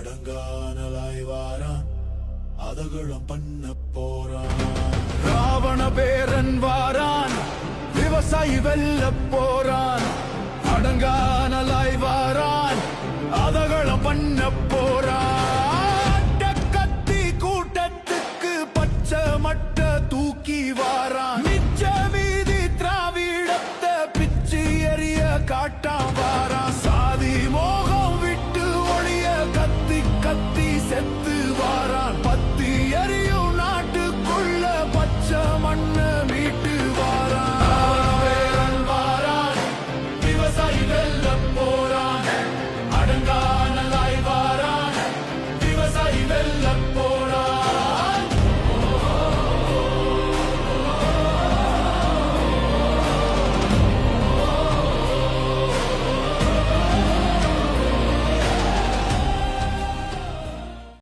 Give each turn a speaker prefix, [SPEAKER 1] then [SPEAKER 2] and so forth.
[SPEAKER 1] அடங்கானலாய் வாரான் அதகளும் பண்ண போறான்.
[SPEAKER 2] ராவண பேரன் வாரான் விவசாயி வெல்ல போறான். அடங்கானலாய் வாரான் அதகளும்